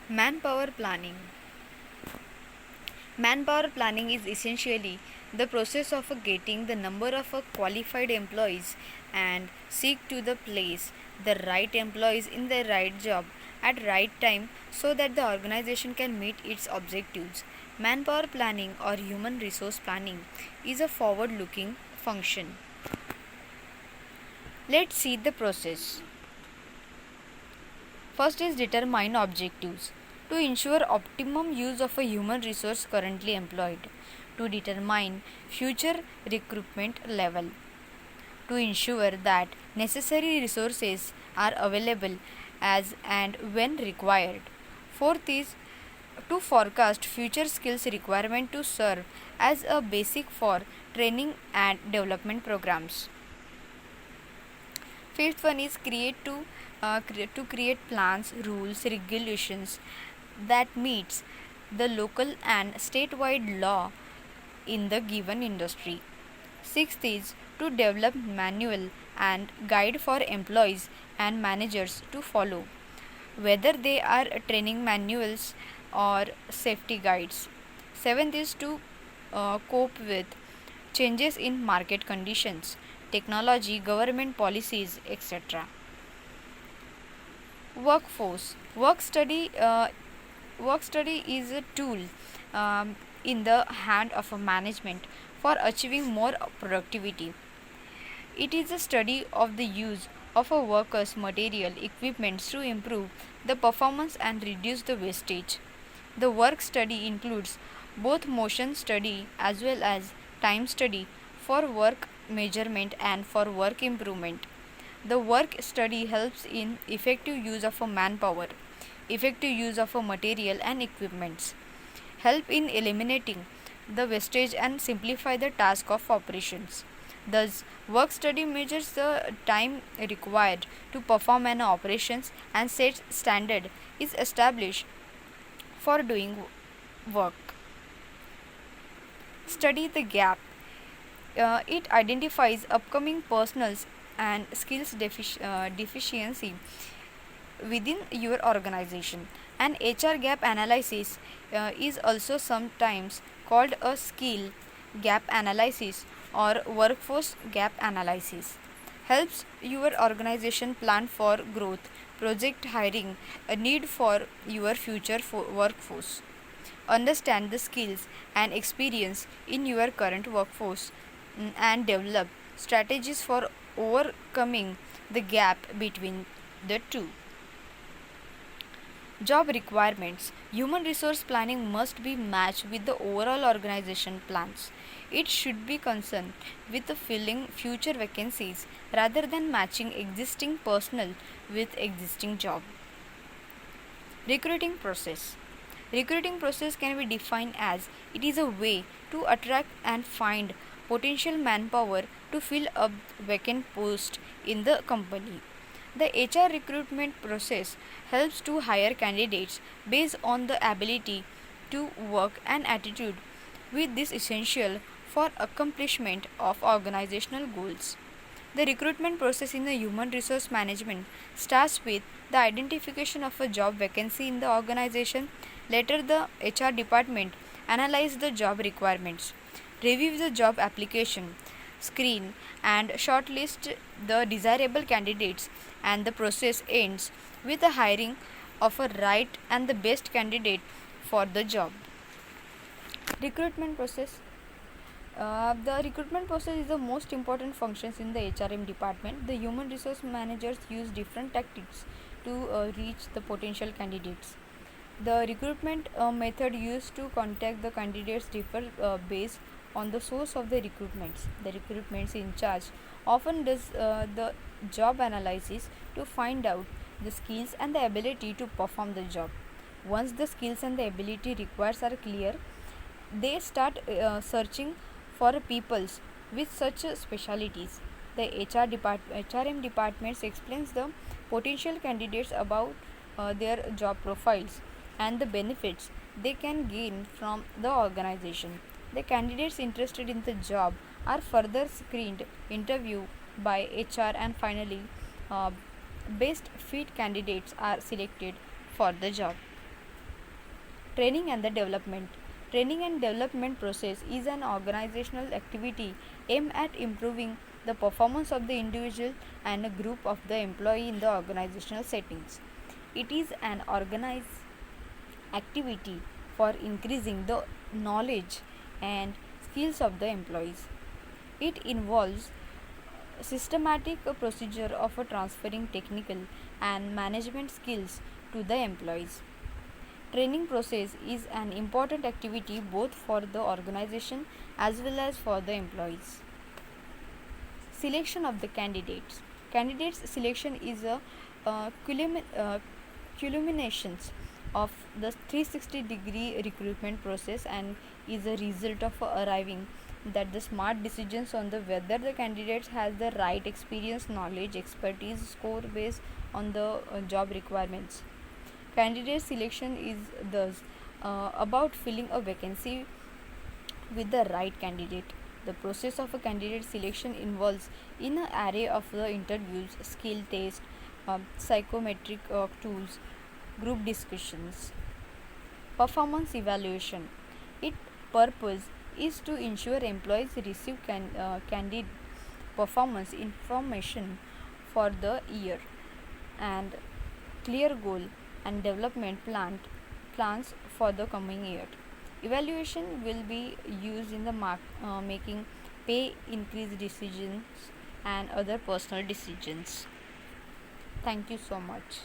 Manpower planning. Manpower planning is essentially the process of getting the number of qualified employees and seek to the place the right employees in the right job at right time so that the organization can meet its objectives. Manpower planning or human resource planning is a forward looking function. Let's see the process. First is determine objectives. To ensure optimum use of a human resource currently employed. To determine future recruitment level. To ensure that necessary resources are available as and when required. Fourth is to forecast future skills requirement to serve as a basic for training and development programs. Fifth one is create plans, rules, regulations that meets the local and statewide law in the given industry. Sixth is to develop manual and guide for employees and managers to follow, whether they are training manuals or safety guides. Seventh is to cope with changes in market conditions, technology, government policies, etc. Workforce. Work study is a tool in the hand of a management for achieving more productivity. It is a study of the use of a worker's material equipments to improve the performance and reduce the wastage. The work study includes both motion study as well as time study for work measurement and for work improvement. The work study helps in effective use of a manpower, effective use of a material and equipments, help in eliminating the wastage and simplify the task of operations. Thus, work study measures the time required to perform an operations and sets standard is established for doing work. Study the gap. It identifies upcoming personals and skills deficiency within your organization. An HR gap analysis is also sometimes called a skill gap analysis or workforce gap analysis. Helps your organization plan for growth, project hiring, a need for your future workforce. Understand the skills and experience in your current workforce and develop strategies for overcoming the gap between the two. Job requirements. Human resource planning must be matched with the overall organization plans. It should be concerned with filling future vacancies rather than matching existing personnel with existing job. Recruiting process. Recruiting process can be defined as it is a way to attract and find potential manpower to fill a vacant post in the company. The HR recruitment process helps to hire candidates based on the ability to work and attitude with this essential for accomplishment of organizational goals. The recruitment process in the human resource management starts with the identification of a job vacancy in the organization. Later, the HR department analyze the job requirements, review the job application, screen and shortlist the desirable candidates, and the process ends with the hiring of a right and the best candidate for the job. Recruitment process. The recruitment process is the most important functions in the HRM department. The human resource managers use different tactics to reach the potential candidates. The recruitment method used to contact the candidates differ based on the source of the recruitments. The recruitments in charge often does the job analysis to find out the skills and the ability to perform the job. Once the skills and the ability required are clear, they start searching for peoples with such specialities. The HRM departments explains the potential candidates about their job profiles and the benefits they can gain from the organization. The candidates interested in the job are further screened, interviewed by HR, and finally, best fit candidates are selected for the job. Training and the development. Training and development process is an organizational activity aimed at improving the performance of the individual and a group of the employee in the organizational settings. It is an organized activity for increasing the knowledge and skills of the employees. It involves systematic procedure of transferring technical and management skills to the employees. Training process is an important activity both for the organization as well as for the employees. Selection of the candidates. Candidates selection is a culmination of the 360-degree recruitment process and is a result of arriving that the smart decisions on the whether the candidates has the right experience, knowledge, expertise, score based on the job requirements. Candidate selection is thus about filling a vacancy with the right candidate. The process of a candidate selection involves in an array of the interviews, skill tests, psychometric tools, group discussions, performance evaluation. Its purpose is to ensure employees receive candid performance information for the year and clear goal and development plans for the coming year. Evaluation will be used in the making pay increase decisions and other personal decisions. Thank you so much.